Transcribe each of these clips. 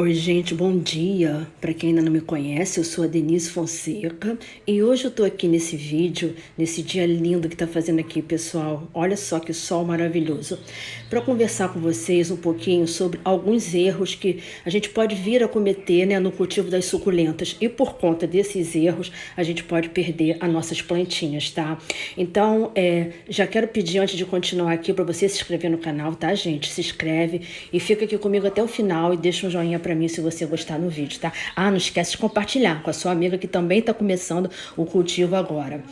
Oi, gente, bom dia. Para quem ainda não me conhece, eu sou a Denise Fonseca e hoje eu tô aqui nesse vídeo, nesse dia lindo que tá fazendo aqui, pessoal. Olha só que sol maravilhoso. Para conversar com vocês um pouquinho sobre alguns erros que a gente pode vir a cometer, né, no cultivo das suculentas e por conta desses erros a gente pode perder as nossas plantinhas, tá? Então, já quero pedir antes de continuar aqui para você se inscrever no canal, tá, gente? Se inscreve e fica aqui comigo até o final e deixa um joinha para mim se você gostar no vídeo, tá? Ah, não esquece de compartilhar com a sua amiga que também está começando o cultivo agora.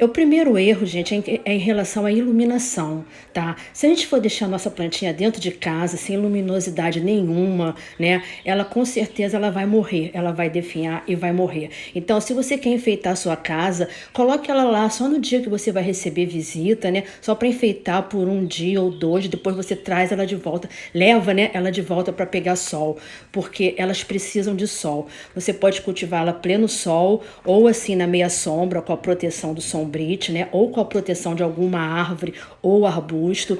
O primeiro erro, gente, é em relação à iluminação, tá? Se a gente for deixar a nossa plantinha dentro de casa, sem luminosidade nenhuma, né? Ela com certeza ela vai morrer, ela vai definhar e vai morrer. Então, se você quer enfeitar a sua casa, coloque ela lá só no dia que você vai receber visita, né? Só para enfeitar por um dia ou dois, depois você traz ela de volta, leva, né, ela de volta para pegar sol, porque elas precisam de sol. Você pode cultivá-la pleno sol ou assim na meia sombra com a proteção do sombrite, né, ou com a proteção de alguma árvore ou arbusto.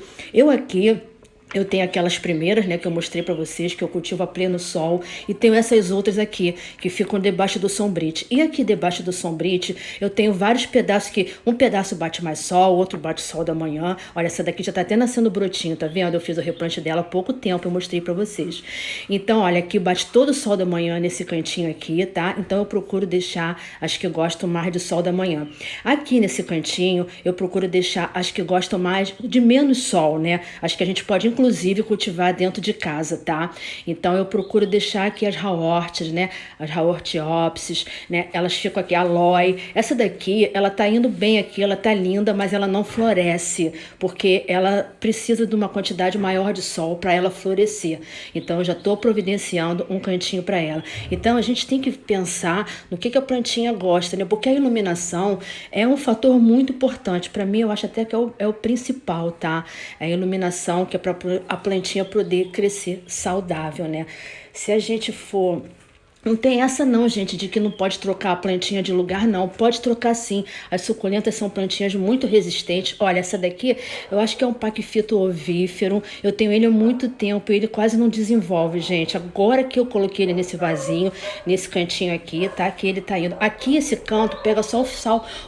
Eu tenho aquelas primeiras, né, que eu mostrei para vocês, que eu cultivo a pleno sol, e tenho essas outras aqui, que ficam debaixo do sombrite. E aqui debaixo do sombrite, eu tenho vários pedaços que, um pedaço bate mais sol, outro bate sol da manhã. Olha, essa daqui já tá até nascendo brotinho, tá vendo? Eu fiz o replante dela há pouco tempo, eu mostrei para vocês. Então, olha, aqui bate todo o sol da manhã nesse cantinho aqui, tá? Então, eu procuro deixar as que gostam mais de sol da manhã. Aqui nesse cantinho, eu procuro deixar as que gostam mais de menos sol, né? As que a gente pode, inclusive, cultivar dentro de casa, tá? Então eu procuro deixar aqui as haworths, né? As haworthiopsis, né? Elas ficam aqui, a aloe. Essa daqui, ela tá indo bem aqui, ela tá linda, mas ela não floresce, porque ela precisa de uma quantidade maior de sol para ela florescer. Então eu já tô providenciando um cantinho para ela. Então a gente tem que pensar no que a plantinha gosta, né? Porque a iluminação é um fator muito importante. Para mim, eu acho até que é o principal, tá? É a iluminação que é para a plantinha poder crescer saudável, né? Se a gente for... Não tem essa não, gente, de que não pode trocar a plantinha de lugar, não. Pode trocar sim. As suculentas são plantinhas muito resistentes. Olha, essa daqui, eu acho que é um paquifito ovífero. Eu tenho ele há muito tempo e ele quase não desenvolve, gente. Agora que eu coloquei ele nesse vasinho, nesse cantinho aqui, tá? Que ele tá indo. Aqui, esse canto, pega só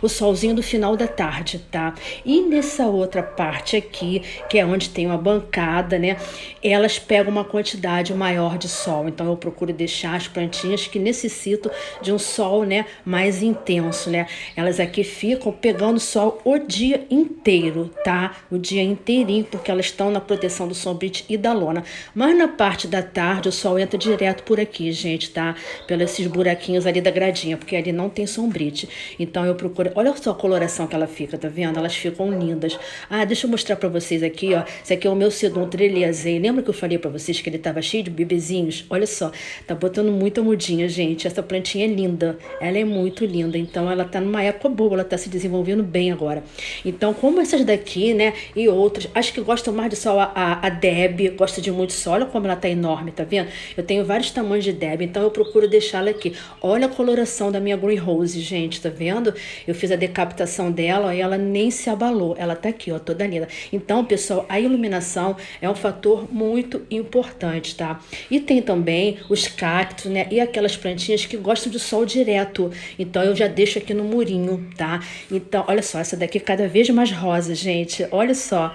o solzinho do final da tarde, tá? E nessa outra parte aqui, que é onde tem uma bancada, né? Elas pegam uma quantidade maior de sol. Então, eu procuro deixar as plantinhas que necessitam de um sol, né, mais intenso, né? Elas aqui ficam pegando sol o dia inteiro, tá? O dia inteirinho, porque elas estão na proteção do sombrite e da lona. Mas na parte da tarde o sol entra direto por aqui, gente, tá? Pelos esses buraquinhos ali da gradinha, porque ali não tem sombrite. Então eu procuro... Olha só a coloração que ela fica, tá vendo? Elas ficam lindas. Ah, deixa eu mostrar pra vocês aqui, ó. Esse aqui é o meu Sedum Treliazei. Lembra que eu falei pra vocês que ele tava cheio de bebezinhos? Olha só, tá botando muita mudinha, gente. Essa plantinha é linda. Ela é muito linda. Então, ela tá numa época boa. Ela tá se desenvolvendo bem agora. Então, como essas daqui, né? E outras. Acho que gostam mais de sol. A Deb gosta de muito sol. Olha como ela tá enorme, tá vendo? Eu tenho vários tamanhos de Deb. Então, eu procuro deixá-la aqui. Olha a coloração da minha Green Rose, gente. Tá vendo? Eu fiz a decapitação dela, ó, e ela nem se abalou. Ela tá aqui, ó, toda linda. Então, pessoal, a iluminação é um fator muito importante, tá? E tem também os cactos, né? E aquelas plantinhas que gostam de sol direto. Então eu já deixo aqui no murinho, tá? Então, olha só, essa daqui é cada vez mais rosa, gente. Olha só,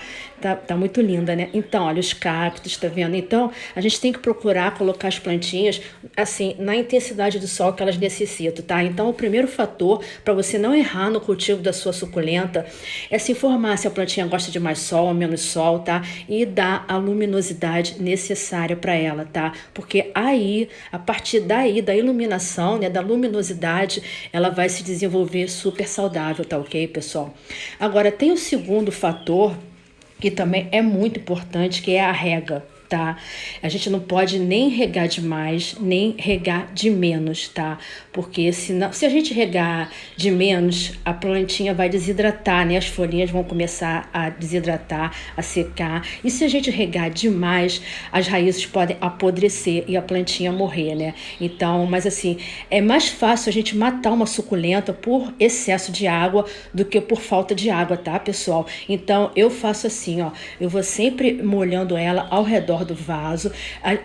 tá muito linda, né? Então, olha os cactos, tá vendo? Então, a gente tem que procurar colocar as plantinhas, assim, na intensidade do sol que elas necessitam, tá? Então, o primeiro fator para você não errar no cultivo da sua suculenta é se informar se a plantinha gosta de mais sol ou menos sol, tá? E dar a luminosidade necessária para ela, tá? Porque aí, a partir daí, da iluminação, né, da luminosidade, ela vai se desenvolver super saudável, tá ok, pessoal? Agora, tem o segundo fator, que também é muito importante, que é a rega, tá? A gente não pode nem regar demais, nem regar de menos, tá? Porque senão, se a gente regar de menos, a plantinha vai desidratar, né? As folhinhas vão começar a desidratar, a secar. E se a gente regar demais, as raízes podem apodrecer e a plantinha morrer, né? Então, mas assim, é mais fácil a gente matar uma suculenta por excesso de água do que por falta de água, tá, pessoal? Então, eu faço assim, ó, eu vou sempre molhando ela ao redor redor do vaso.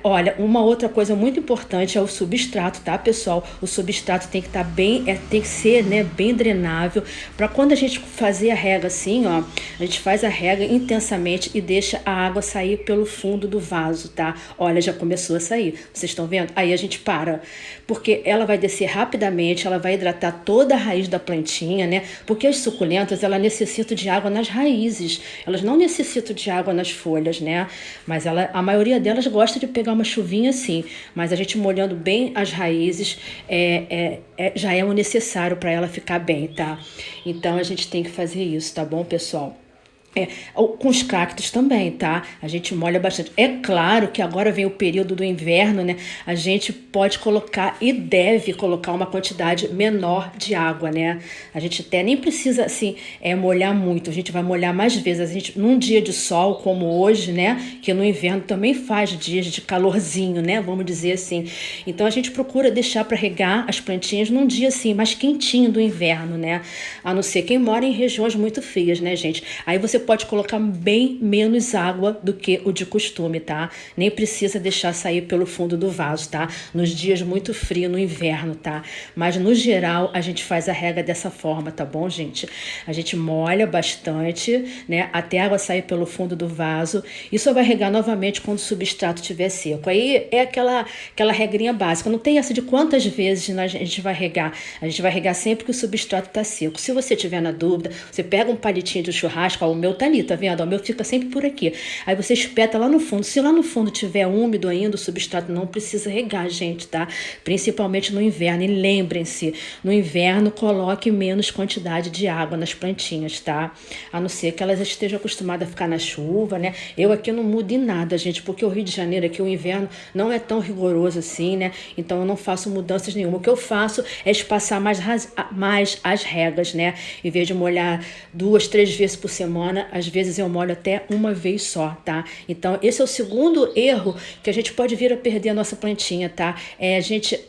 Olha, uma outra coisa muito importante é o substrato, tá, pessoal? O substrato tem que estar bem, tem que ser, né, bem drenável, para quando a gente fazer a rega assim, ó, a gente faz a rega intensamente e deixa a água sair pelo fundo do vaso, tá? Olha, já começou a sair. Vocês estão vendo? Aí a gente para, porque ela vai descer rapidamente, ela vai hidratar toda a raiz da plantinha, né? Porque as suculentas, ela necessitam de água nas raízes. Elas não necessitam de água nas folhas, né? Mas a maioria delas gosta de pegar uma chuvinha assim. Mas a gente molhando bem as raízes já é o necessário para ela ficar bem, tá? Então a gente tem que fazer isso, tá bom, pessoal? Com os cactos também, tá? A gente molha bastante. É claro que agora vem o período do inverno, né? A gente pode colocar e deve colocar uma quantidade menor de água, né? A gente até nem precisa, assim, molhar muito. A gente vai molhar mais vezes. A gente, num dia de sol, como hoje, né? Que no inverno também faz dias de calorzinho, né? Vamos dizer assim. Então, a gente procura deixar para regar as plantinhas num dia, assim, mais quentinho do inverno, né? A não ser quem mora em regiões muito frias, né, gente? Aí você pode colocar bem menos água do que o de costume, tá? Nem precisa deixar sair pelo fundo do vaso, tá? Nos dias muito frios, no inverno, tá? Mas no geral, a gente faz a rega dessa forma, tá bom, gente? A gente molha bastante, né? Até a água sair pelo fundo do vaso. E só vai regar novamente quando o substrato estiver seco. Aí é aquela regrinha básica. Não tem essa de quantas vezes a gente vai regar. A gente vai regar sempre que o substrato tá seco. Se você tiver na dúvida, você pega um palitinho de churrasco, o meu tá ali, tá vendo? O meu fica sempre por aqui. Aí você espeta lá no fundo. Se lá no fundo tiver úmido ainda, o substrato não precisa regar, gente, tá? Principalmente no inverno. E lembrem-se, no inverno coloque menos quantidade de água nas plantinhas, tá? A não ser que elas estejam acostumadas a ficar na chuva, né? Eu aqui não mudo em nada, gente, porque o Rio de Janeiro aqui, o inverno não é tão rigoroso assim, né? Então eu não faço mudanças nenhuma. O que eu faço é espaçar mais as regas, né? Em vez de molhar 2, 3 vezes por semana, às vezes eu molho até uma vez só, tá? Então, esse é o segundo erro que a gente pode vir a perder a nossa plantinha, tá? É a gente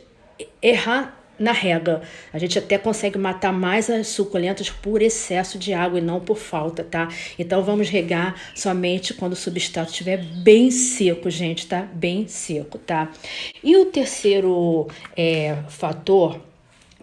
errar na rega. A gente até consegue matar mais as suculentas por excesso de água e não por falta, tá? Então, vamos regar somente quando o substrato estiver bem seco, gente, tá? Bem seco, tá? E o terceiro fator...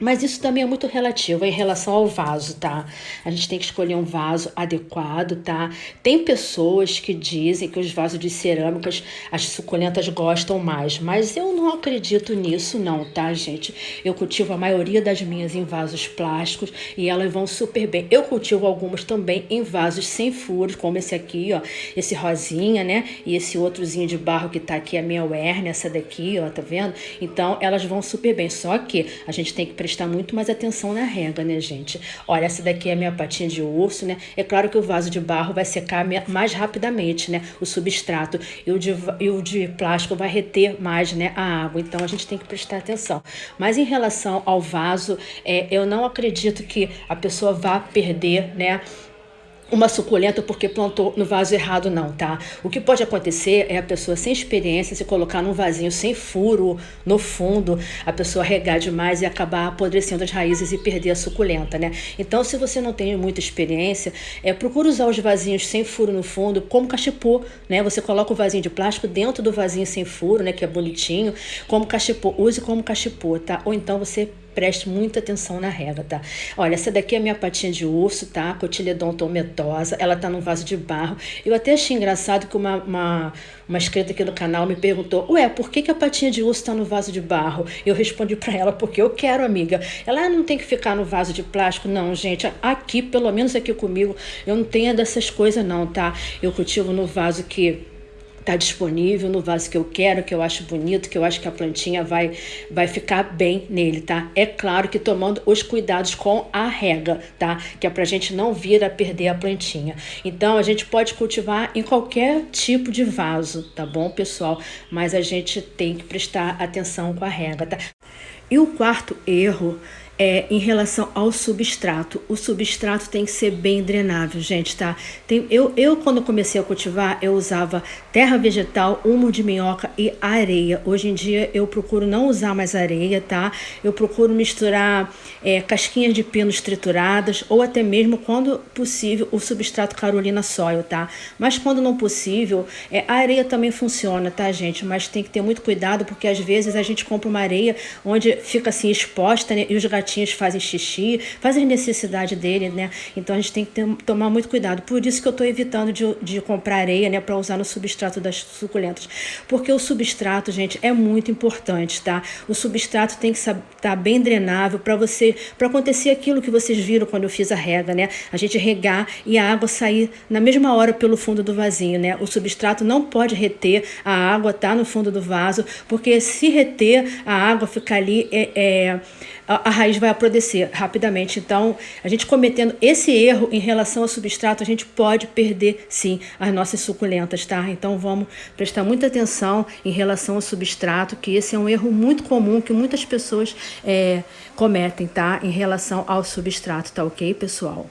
Mas isso também é muito relativo em relação ao vaso, tá? A gente tem que escolher um vaso adequado, tá? Tem pessoas que dizem que os vasos de cerâmicas, as suculentas gostam mais, mas eu não acredito nisso não, tá, gente? Eu cultivo a maioria das minhas em vasos plásticos e elas vão super bem. Eu cultivo algumas também em vasos sem furos, como esse aqui, ó, esse rosinha, né? E esse outrozinho de barro que tá aqui, a minha Werner, essa daqui, ó, tá vendo? Então, elas vão super bem, só que a gente tem que prestar muito mais atenção na rega, né, gente? Olha, essa daqui é a minha patinha de urso, né? É claro que o vaso de barro vai secar mais rapidamente, né? O substrato. E o de plástico vai reter mais, né, a água. Então, a gente tem que prestar atenção. Mas em relação ao vaso, eu não acredito que a pessoa vá perder, né, uma suculenta porque plantou no vaso errado, não, tá? O que pode acontecer é a pessoa sem experiência se colocar num vasinho sem furo no fundo, a pessoa regar demais e acabar apodrecendo as raízes e perder a suculenta, né? Então, se você não tem muita experiência, procura usar os vasinhos sem furo no fundo como cachepô, né? Você coloca o vasinho de plástico dentro do vasinho sem furo, né? Que é bonitinho, como cachepô. Use como cachepô, tá? Ou então você preste muita atenção na rega, tá? Olha, essa daqui é a minha patinha de urso, tá? Cotiledon tometosa. Ela tá num vaso de barro. Eu até achei engraçado que uma inscrita aqui no canal me perguntou: ué, por que a patinha de urso tá no vaso de barro? Eu respondi pra ela: porque eu quero, amiga. Ela não tem que ficar no vaso de plástico, não, gente. Aqui, pelo menos aqui comigo, eu não tenho dessas coisas, não, tá? Eu cultivo no vaso que tá disponível, no vaso que eu quero, que eu acho bonito, que eu acho que a plantinha vai ficar bem nele, tá? É claro que tomando os cuidados com a rega, tá? Que é pra gente não vir a perder a plantinha. Então, a gente pode cultivar em qualquer tipo de vaso, tá bom, pessoal? Mas a gente tem que prestar atenção com a rega, tá? E o quarto erro Em relação ao substrato, o substrato tem que ser bem drenável, gente, tá? Eu quando comecei a cultivar, eu usava terra vegetal, humus de minhoca e areia. Hoje em dia eu procuro não usar mais areia, tá? Eu procuro misturar casquinhas de pinos trituradas ou até mesmo, quando possível, o substrato Carolina Soil, tá? Mas quando não possível, a areia também funciona, tá, gente? Mas tem que ter muito cuidado, porque às vezes a gente compra uma areia onde fica assim exposta, né? E os gatinhos fazem xixi, fazem necessidade dele, né? Então a gente tem que tomar muito cuidado. Por isso que eu estou evitando de comprar areia, né, para usar no substrato das suculentas. Porque o substrato, gente, é muito importante, tá? O substrato tem que estar bem drenável para acontecer aquilo que vocês viram quando eu fiz a rega, né? A gente regar e a água sair na mesma hora pelo fundo do vasinho, né? O substrato não pode reter a água, tá, no fundo do vaso, porque se reter a água, ficar ali, a raiz vai apodrecer rapidamente. Então, a gente cometendo esse erro em relação ao substrato, a gente pode perder, sim, as nossas suculentas, tá? Então, vamos prestar muita atenção em relação ao substrato, que esse é um erro muito comum que muitas pessoas cometem, tá? Em relação ao substrato, tá ok, pessoal?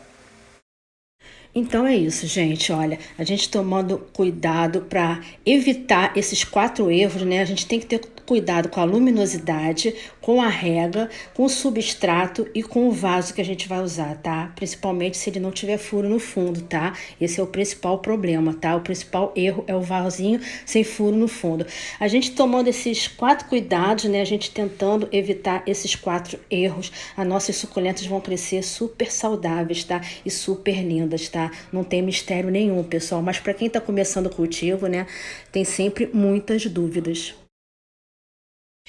Então é isso, gente. Olha, a gente tomando cuidado para evitar esses 4 erros, né? A gente tem que ter cuidado com a luminosidade, com a rega, com o substrato e com o vaso que a gente vai usar, tá? Principalmente se ele não tiver furo no fundo, tá? Esse é o principal problema, tá? O principal erro é o vasinho sem furo no fundo. A gente tomando esses 4 cuidados, né? A gente tentando evitar esses 4 erros, as nossas suculentas vão crescer super saudáveis, tá? E super lindas, tá? Não tem mistério nenhum, pessoal. Mas para quem está começando o cultivo, né? Tem sempre muitas dúvidas.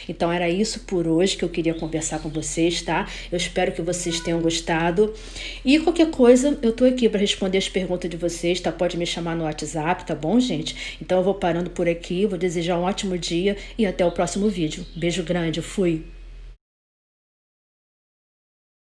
Então era isso por hoje que eu queria conversar com vocês, tá? Eu espero que vocês tenham gostado. E qualquer coisa, eu tô aqui para responder as perguntas de vocês, tá? Pode me chamar no WhatsApp, tá bom, gente? Então eu vou parando por aqui, vou desejar um ótimo dia e até o próximo vídeo. Beijo grande, fui!